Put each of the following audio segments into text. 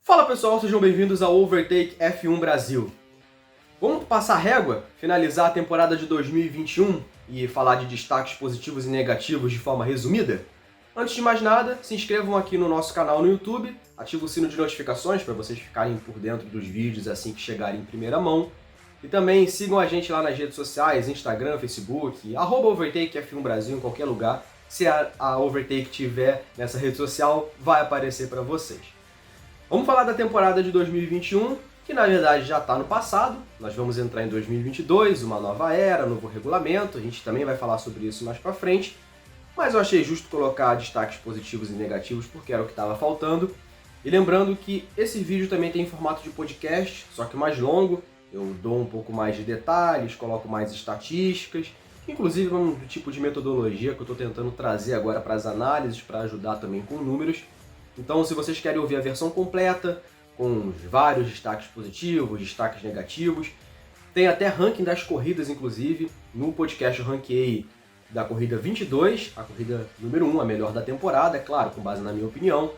Fala pessoal, sejam bem-vindos ao Overtake F1 Brasil. Vamos passar a régua, finalizar a temporada de 2021 e falar de destaques positivos e negativos de forma resumida? Antes de mais nada, se inscrevam aqui no nosso canal no YouTube, ativem o sino de notificações para vocês ficarem por dentro dos vídeos assim que chegarem em primeira mão. E também sigam a gente lá nas redes sociais, Instagram, Facebook, @Overtake F1 Brasil em qualquer lugar. Se a Overtake tiver nessa rede social, vai aparecer para vocês. Vamos falar da temporada de 2021, que na verdade já está no passado. Nós vamos entrar em 2022, uma nova era, novo regulamento. A gente também vai falar sobre isso mais para frente. Mas eu achei justo colocar destaques positivos e negativos porque era o que estava faltando. E lembrando que esse vídeo também tem formato de podcast, só que mais longo. Eu dou um pouco mais de detalhes, coloco mais estatísticas, inclusive um tipo de metodologia que eu estou tentando trazer agora para as análises, para ajudar também com números. Então, se vocês querem ouvir a versão completa, com vários destaques positivos, destaques negativos, tem até ranking das corridas, inclusive. No podcast eu ranqueei da corrida 22, a corrida número 1, a melhor da temporada, é claro, com base na minha opinião.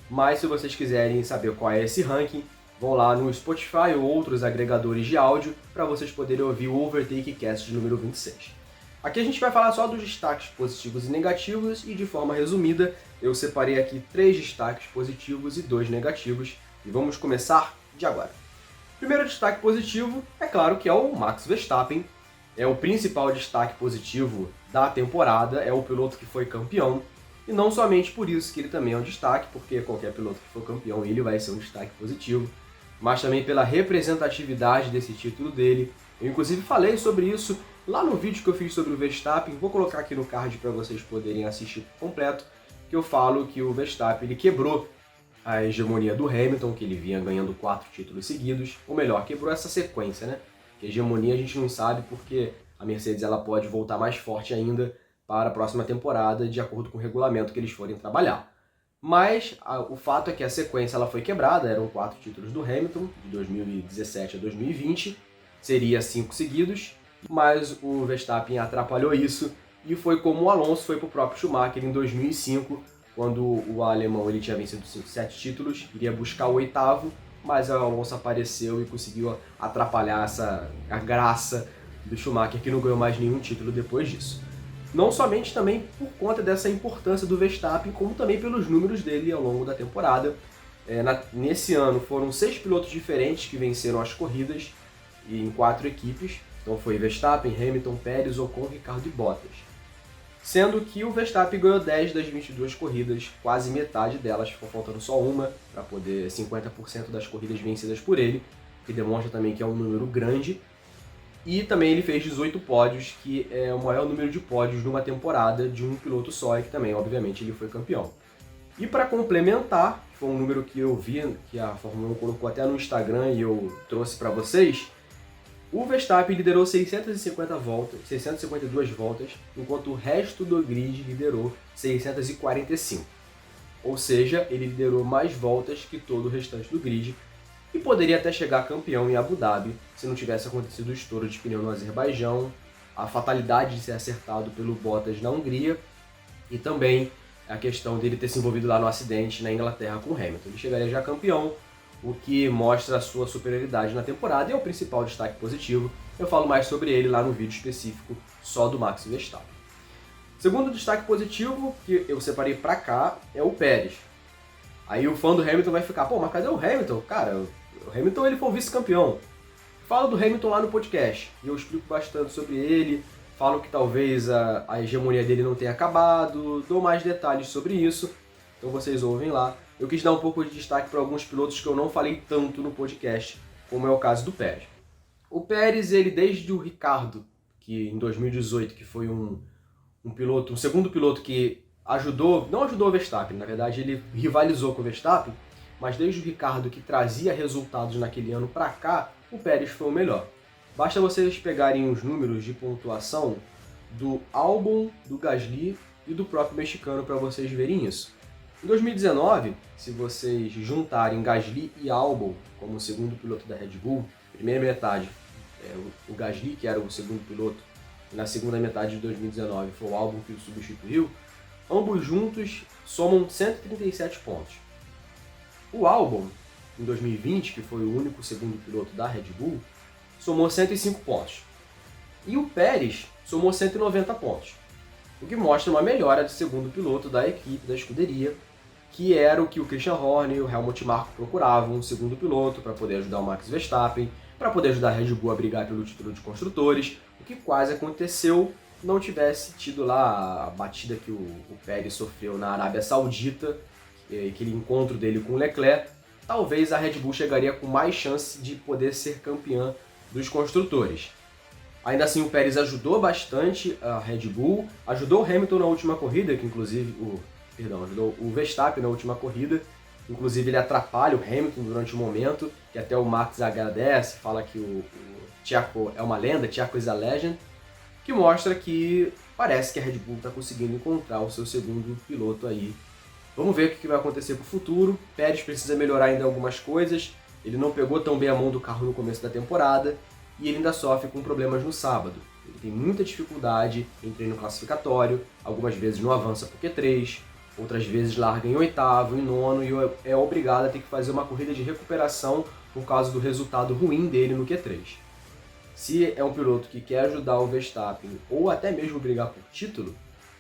Mas se vocês quiserem saber qual é esse ranking, vão lá no Spotify ou outros agregadores de áudio para vocês poderem ouvir o Overtake Cast de número 26. Aqui a gente vai falar só dos destaques positivos e negativos e de forma resumida eu separei aqui 3 destaques positivos e 2 negativos e vamos começar de agora. Primeiro destaque positivo é claro que é o Max Verstappen, é o principal destaque positivo da temporada, é o piloto que foi campeão e não somente por isso que ele também é um destaque, porque qualquer piloto que for campeão ele vai ser um destaque positivo, mas também pela representatividade desse título dele. Eu inclusive falei sobre isso lá no vídeo que eu fiz sobre o Verstappen, vou colocar aqui no card para vocês poderem assistir completo, que eu falo que o Verstappen ele quebrou a hegemonia do Hamilton, que ele vinha ganhando 4 títulos seguidos, ou melhor, quebrou essa sequência, né? Que hegemonia a gente não sabe porque a Mercedes ela pode voltar mais forte ainda para a próxima temporada, de acordo com o regulamento que eles forem trabalhar. Mas o fato é que a sequência ela foi quebrada, eram 4 títulos do Hamilton, de 2017 a 2020, seria 5 seguidos, mas o Verstappen atrapalhou isso e foi como o Alonso foi para o próprio Schumacher em 2005, quando o alemão ele tinha vencido 7 títulos, iria buscar o 8º, mas o Alonso apareceu e conseguiu atrapalhar a graça do Schumacher, que não ganhou mais nenhum título depois disso. Não somente também por conta dessa importância do Verstappen, como também pelos números dele ao longo da temporada. Nesse ano foram 6 pilotos diferentes que venceram as corridas em 4 equipes. Então foi Verstappen, Hamilton, Pérez, Ocon, Ricciardo e Bottas. Sendo que o Verstappen ganhou 10 das 22 corridas, quase metade delas, ficou faltando só uma, para poder 50% das corridas vencidas por ele, que demonstra também que é um número grande. E também ele fez 18 pódios, que é o maior número de pódios numa temporada de um piloto só, e que também, obviamente, ele foi campeão. E para complementar, foi um número que eu vi, que a Fórmula 1 colocou até no Instagram e eu trouxe para vocês, o Verstappen liderou 652 voltas, enquanto o resto do grid liderou 645. Ou seja, ele liderou mais voltas que todo o restante do grid e poderia até chegar campeão em Abu Dhabi se não tivesse acontecido o estouro de pneu no Azerbaijão, a fatalidade de ser acertado pelo Bottas na Hungria e também a questão dele ter se envolvido lá no acidente na Inglaterra com o Hamilton. Ele chegaria já campeão, o que mostra a sua superioridade na temporada e é o principal destaque positivo. Eu falo mais sobre ele lá no vídeo específico só do Max Verstappen. Segundo destaque positivo que eu separei pra cá é o Pérez. Aí o fã do Hamilton vai ficar, pô, mas cadê o Hamilton? Cara, o Hamilton ele foi o vice-campeão. Falo do Hamilton lá no podcast e eu explico bastante sobre ele, falo que talvez a hegemonia dele não tenha acabado, dou mais detalhes sobre isso, então vocês ouvem lá. Eu quis dar um pouco de destaque para alguns pilotos que eu não falei tanto no podcast, como é o caso do Pérez. O Pérez, ele desde o Ricciardo, que em 2018, que foi um segundo piloto que não ajudou o Verstappen, na verdade ele rivalizou com o Verstappen, mas desde o Ricciardo que trazia resultados naquele ano para cá, o Pérez foi o melhor. Basta vocês pegarem os números de pontuação do Albon, do Gasly e do próprio mexicano para vocês verem isso. Em 2019, se vocês juntarem Gasly e Albon como segundo piloto da Red Bull, primeira metade o Gasly, que era o segundo piloto, e na segunda metade de 2019 foi o Albon que o substituiu, ambos juntos somam 137 pontos. O Albon em 2020, que foi o único segundo piloto da Red Bull, somou 105 pontos. E o Pérez somou 190 pontos, o que mostra uma melhora de segundo piloto da equipe, da escuderia, que era o que o Christian Horner e o Helmut Marko procuravam, um segundo piloto para poder ajudar o Max Verstappen, para poder ajudar a Red Bull a brigar pelo título de construtores, o que quase aconteceu não tivesse tido lá a batida que o Pérez sofreu na Arábia Saudita, aquele encontro dele com o Leclerc. Talvez a Red Bull chegaria com mais chance de poder ser campeã dos construtores. Ainda assim, o Pérez ajudou bastante a Red Bull, ajudou o Hamilton na última corrida, que inclusive ajudou o Verstappen na última corrida. Inclusive ele atrapalha o Hamilton durante o momento, que até o Max agradece, fala que o Checo é uma lenda, Checo is a legend, que mostra que parece que a Red Bull está conseguindo encontrar o seu segundo piloto aí. Vamos ver o que vai acontecer para o futuro. Pérez precisa melhorar ainda algumas coisas, ele não pegou tão bem a mão do carro no começo da temporada, e ele ainda sofre com problemas no sábado. Ele tem muita dificuldade em treino classificatório, algumas vezes não avança por Q3, outras vezes larga em oitavo, em nono, e é obrigado a ter que fazer uma corrida de recuperação por causa do resultado ruim dele no Q3. Se é um piloto que quer ajudar o Verstappen ou até mesmo brigar por título,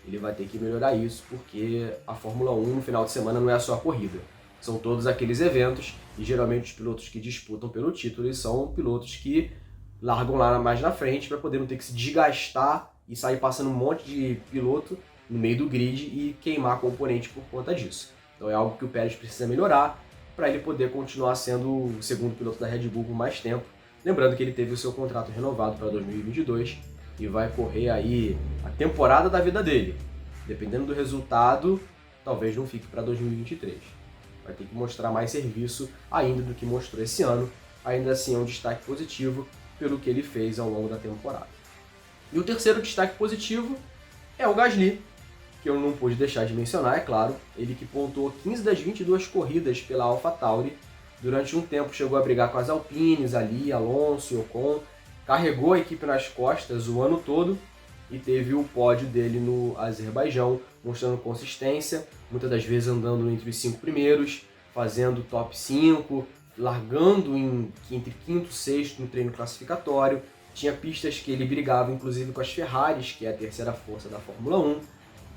ele vai ter que melhorar isso, porque a Fórmula 1 no final de semana não é só a corrida. São todos aqueles eventos, e geralmente os pilotos que disputam pelo título eles são pilotos que largam lá mais na frente para poder não ter que se desgastar e sair passando um monte de piloto no meio do grid e queimar componente por conta disso. Então é algo que o Pérez precisa melhorar para ele poder continuar sendo o segundo piloto da Red Bull por mais tempo. Lembrando que ele teve o seu contrato renovado para 2022 e vai correr aí a temporada da vida dele. Dependendo do resultado, talvez não fique para 2023. Vai ter que mostrar mais serviço ainda do que mostrou esse ano. Ainda assim é um destaque positivo pelo que ele fez ao longo da temporada. E o terceiro destaque positivo é o Gasly, que eu não pude deixar de mencionar, é claro. Ele que pontuou 15 das 22 corridas pela AlphaTauri. Durante um tempo chegou a brigar com as Alpines ali, Alonso e Ocon. Carregou a equipe nas costas o ano todo e teve o pódio dele no Azerbaijão, mostrando consistência, muitas das vezes andando entre os 5 primeiros, fazendo top 5, largando entre quinto e sexto no treino classificatório. Tinha pistas que ele brigava inclusive com as Ferraris, que é a terceira força da Fórmula 1.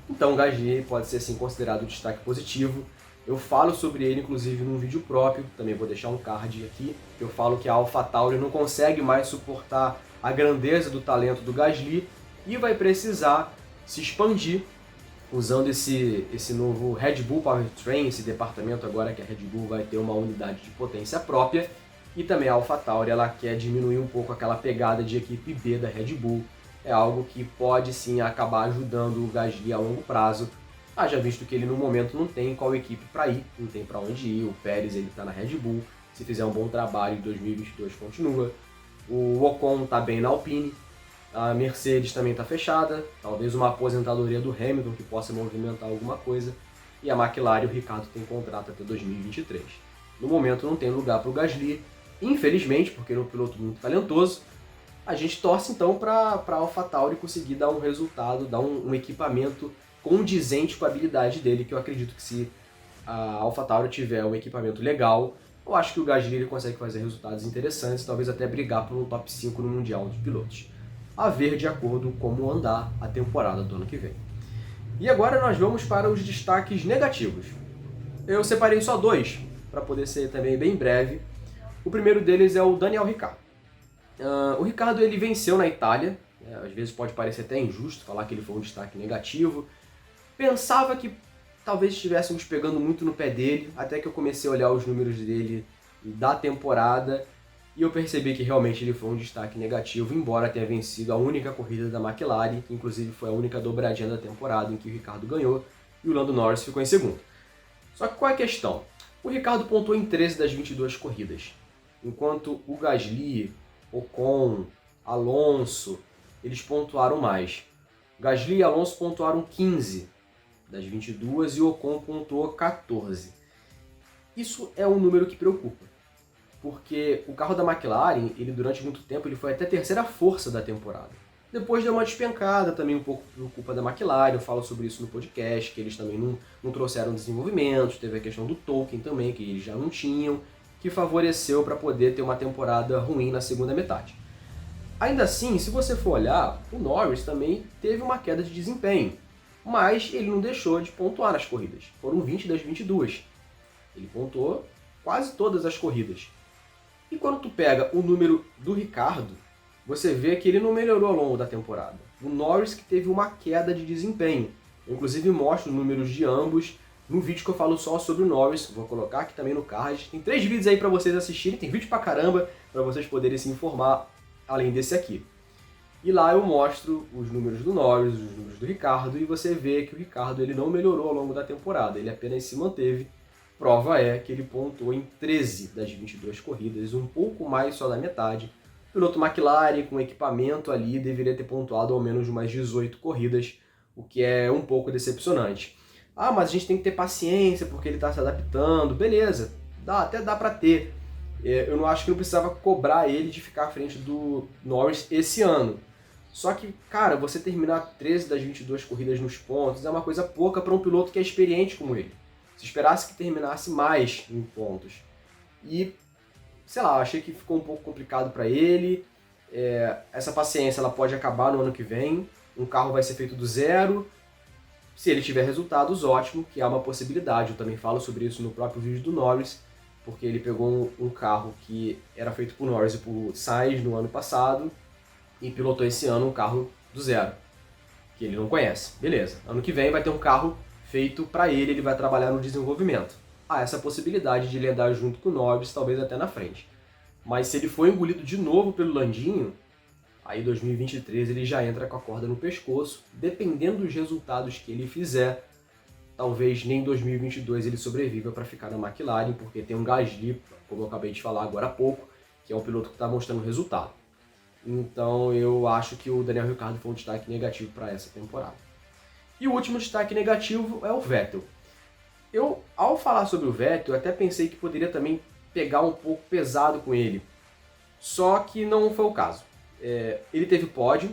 Então o Gasly pode ser sim considerado um destaque positivo. Eu falo sobre ele inclusive num vídeo próprio, também vou deixar um card aqui, que eu falo que a AlphaTauri não consegue mais suportar a grandeza do talento do Gasly e vai precisar se expandir usando esse novo Red Bull Powertrain, esse departamento agora que a Red Bull vai ter uma unidade de potência própria, e também a AlphaTauri ela quer diminuir um pouco aquela pegada de equipe B da Red Bull. É algo que pode sim acabar ajudando o Gasly a longo prazo, haja visto que ele no momento não tem qual equipe para ir, não tem para onde ir. O Pérez ele está na Red Bull, se fizer um bom trabalho em 2022 continua. O Ocon está bem na Alpine, a Mercedes também está fechada, talvez uma aposentadoria do Hamilton que possa movimentar alguma coisa, e a McLaren e o Ricardo tem contrato até 2023. No momento não tem lugar para o Gasly, infelizmente, porque ele é um piloto muito talentoso. A gente torce então para a AlphaTauri conseguir dar um resultado, dar um equipamento condizente com a habilidade dele, que eu acredito que se a AlphaTauri tiver um equipamento legal, eu acho que o Gasly ele consegue fazer resultados interessantes, talvez até brigar por um top 5 no Mundial de Pilotos. A ver de acordo com como andar a temporada do ano que vem. E agora nós vamos para os destaques negativos. Eu separei só 2, para poder ser também bem breve. O primeiro deles é o Daniel Ricciardo. O Ricciardo ele venceu na Itália, às vezes pode parecer até injusto falar que ele foi um destaque negativo. Pensava que talvez estivéssemos pegando muito no pé dele, até que eu comecei a olhar os números dele da temporada e eu percebi que realmente ele foi um destaque negativo, embora tenha vencido a única corrida da McLaren, que inclusive foi a única dobradinha da temporada em que o Ricciardo ganhou, e o Lando Norris ficou em segundo. Só que qual é a questão? O Ricciardo pontuou em 13 das 22 corridas, enquanto o Gasly, Ocon, Alonso, eles pontuaram mais. Gasly e Alonso pontuaram 15 das 22 e o Ocon pontuou 14. Isso é um número que preocupa, porque o carro da McLaren, ele durante muito tempo, ele foi até a terceira força da temporada. Depois deu uma despencada também um pouco por culpa da McLaren, eu falo sobre isso no podcast, que eles também não trouxeram desenvolvimentos, teve a questão do token também, que eles já não tinham, que favoreceu para poder ter uma temporada ruim na segunda metade. Ainda assim, se você for olhar, o Norris também teve uma queda de desempenho, mas ele não deixou de pontuar nas corridas. Foram 20 das 22. Ele pontuou quase todas as corridas. E quando tu pega o número do Ricciardo, você vê que ele não melhorou ao longo da temporada. O Norris que teve uma queda de desempenho. Eu, inclusive, mostro os números de ambos no vídeo que eu falo só sobre o Norris. Vou colocar aqui também no card. Tem 3 vídeos aí para vocês assistirem. Tem vídeo pra caramba para vocês poderem se informar além desse aqui. E lá eu mostro os números do Norris, os números do Ricciardo, e você vê que o Ricciardo ele não melhorou ao longo da temporada. Ele apenas se manteve. Prova é que ele pontuou em 13 das 22 corridas, um pouco mais só da metade. O piloto McLaren, com equipamento ali, deveria ter pontuado ao menos umas 18 corridas, o que é um pouco decepcionante. Ah, mas a gente tem que ter paciência porque ele está se adaptando. Beleza, até dá para ter. Eu não acho que não precisava cobrar ele de ficar à frente do Norris esse ano. Só que, cara, você terminar 13 das 22 corridas nos pontos é uma coisa pouca para um piloto que é experiente como ele. Se esperasse que terminasse mais em pontos. E, sei lá, achei que ficou um pouco complicado para ele. Essa paciência ela pode acabar no ano que vem. Um carro vai ser feito do zero. Se ele tiver resultados, ótimo, que é uma possibilidade. Eu também falo sobre isso no próprio vídeo do Norris, porque ele pegou um carro que era feito por Norris e por Sainz no ano passado e pilotou esse ano um carro do zero, que ele não conhece. Beleza, ano que vem vai ter um carro feito para ele vai trabalhar no desenvolvimento. Há essa possibilidade de ele andar junto com o Norris, talvez até na frente. Mas se ele for engolido de novo pelo Landinho, aí 2023 ele já entra com a corda no pescoço, dependendo dos resultados que ele fizer. Talvez nem em 2022 ele sobreviva para ficar na McLaren, porque tem um Gasly, como eu acabei de falar agora há pouco, que é um piloto que está mostrando resultado. Então eu acho que o Daniel Ricciardo foi um destaque negativo para essa temporada. E o último destaque negativo é o Vettel. Eu, ao falar sobre o Vettel, até pensei que poderia também pegar um pouco pesado com ele. Só que não foi o caso. Ele teve pódio,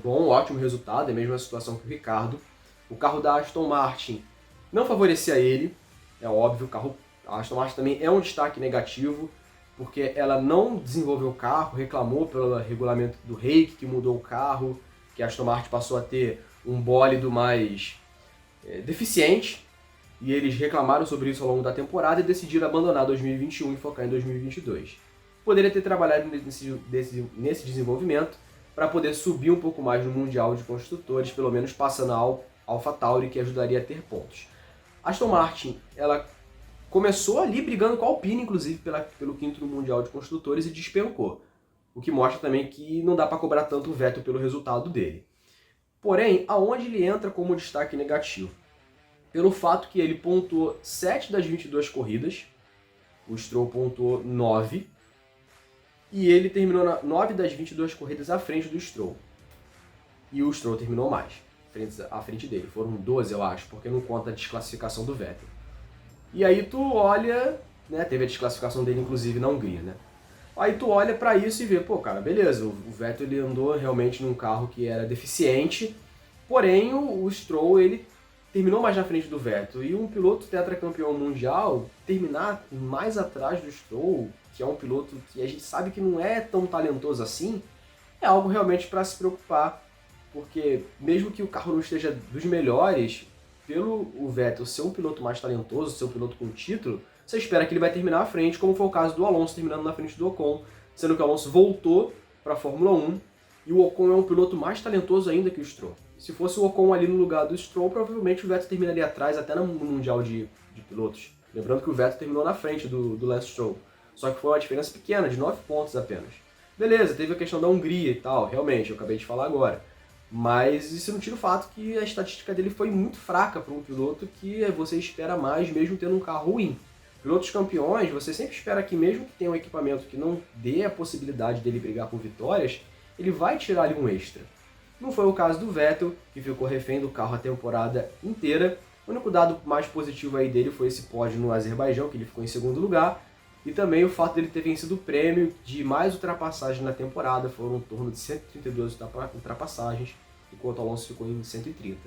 bom, ótimo resultado, é a mesma situação que o Ricciardo. O carro da Aston Martin não favorecia ele, é óbvio, a Aston Martin também é um destaque negativo, porque ela não desenvolveu o carro, reclamou pelo regulamento do Reiki, que mudou o carro, que a Aston Martin passou a ter um bólido mais deficiente, e eles reclamaram sobre isso ao longo da temporada e decidiram abandonar 2021 e focar em 2022. Poderia ter trabalhado nesse desenvolvimento para poder subir um pouco mais no Mundial de Construtores, pelo menos passando a AlphaTauri, que ajudaria a ter pontos. A Aston Martin, ela começou ali brigando com a Alpine, inclusive pelo quinto no Mundial de Construtores, e despencou. O que mostra também que não dá para cobrar tanto o Vettel pelo resultado dele. Porém, aonde ele entra como destaque negativo? Pelo fato que ele pontuou 7 das 22 corridas, o Stroll pontuou 9, e ele terminou 9 das 22 corridas à frente do Stroll. E o Stroll terminou mais à frente dele. Foram 12, eu acho, porque não conta a desclassificação do Vettel. E aí tu olha, né, teve a desclassificação dele inclusive na Hungria, né? Aí tu olha pra isso e vê, pô, cara, beleza, o Vettel ele andou realmente num carro que era deficiente, porém o Stroll ele terminou mais na frente do Vettel. E um piloto tetracampeão mundial terminar mais atrás do Stroll, que é um piloto que a gente sabe que não é tão talentoso assim, é algo realmente para se preocupar, porque mesmo que o carro não esteja dos melhores, pelo o Vettel ser um piloto mais talentoso, ser um piloto com título, você espera que ele vai terminar à frente, como foi o caso do Alonso terminando na frente do Ocon, sendo que o Alonso voltou para a Fórmula 1 e o Ocon é um piloto mais talentoso ainda que o Stroll. Se fosse o Ocon ali no lugar do Stroll, provavelmente o Vettel terminaria atrás até no Mundial de Pilotos. Lembrando que o Vettel terminou na frente do Lance Stroll, só que foi uma diferença pequena, de 9 pontos apenas. Beleza, teve a questão da Hungria e tal, realmente, eu acabei de falar agora. Mas isso não tira o fato que a estatística dele foi muito fraca para um piloto que você espera mais mesmo tendo um carro ruim. Pilotos campeões, você sempre espera que mesmo que tenha um equipamento que não dê a possibilidade dele brigar com vitórias, ele vai tirar ali um extra. Não foi o caso do Vettel, que ficou refém do carro a temporada inteira. O único dado mais positivo aí dele foi esse pódio no Azerbaijão, que ele ficou em segundo lugar, e também o fato dele ter vencido o prêmio de mais ultrapassagens na temporada, foram em torno de 132 ultrapassagens, enquanto o Alonso ficou em 130.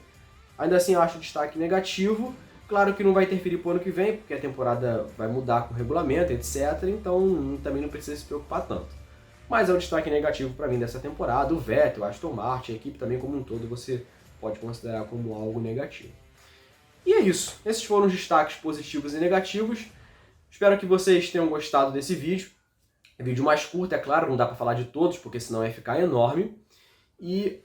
Ainda assim, eu acho o destaque negativo. Claro que não vai interferir para o ano que vem, porque a temporada vai mudar com o regulamento, etc. Então também não precisa se preocupar tanto. Mas é um destaque negativo para mim dessa temporada. O Vettel, a Aston Martin, a equipe também como um todo, você pode considerar como algo negativo. E é isso. Esses foram os destaques positivos e negativos. Espero que vocês tenham gostado desse vídeo. É vídeo mais curto, é claro, não dá para falar de todos, porque senão ia ficar enorme. E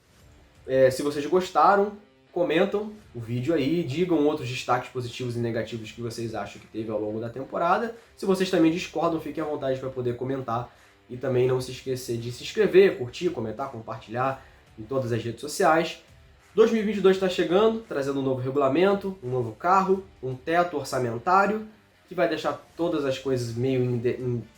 se vocês gostaram, comentam o vídeo aí, digam outros destaques positivos e negativos que vocês acham que teve ao longo da temporada. Se vocês também discordam, fiquem à vontade para poder comentar. E também não se esquecer de se inscrever, curtir, comentar, compartilhar em todas as redes sociais. 2022 está chegando, trazendo um novo regulamento, um novo carro, um teto orçamentário, que vai deixar todas as coisas meio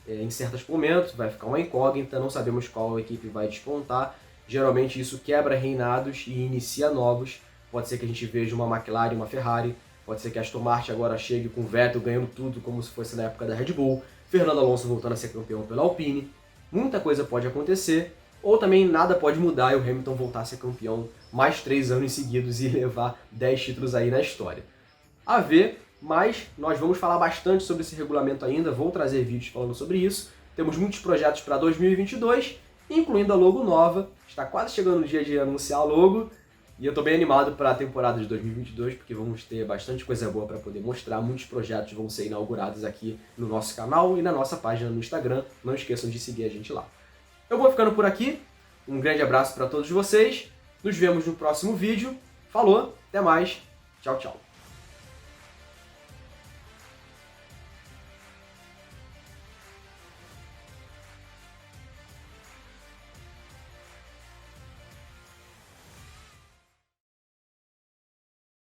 em certos momentos, vai ficar uma incógnita, não sabemos qual equipe vai despontar. Geralmente isso quebra reinados e inicia novos. Pode ser que a gente veja uma McLaren e uma Ferrari, pode ser que a Aston Martin agora chegue com o Vettel ganhando tudo como se fosse na época da Red Bull, Fernando Alonso voltando a ser campeão pela Alpine. Muita coisa pode acontecer, ou também nada pode mudar e o Hamilton voltar a ser campeão mais 3 anos seguidos e levar 10 títulos aí na história. A ver, mas nós vamos falar bastante sobre esse regulamento ainda, vou trazer vídeos falando sobre isso. Temos muitos projetos para 2022, incluindo a logo nova. Está quase chegando o dia de anunciar a logo e eu estou bem animado para a temporada de 2022, porque vamos ter bastante coisa boa para poder mostrar. Muitos projetos vão ser inaugurados aqui no nosso canal e na nossa página no Instagram. Não esqueçam de seguir a gente lá. Eu vou ficando por aqui. Um grande abraço para todos vocês. Nos vemos no próximo vídeo. Falou, até mais. Tchau, tchau.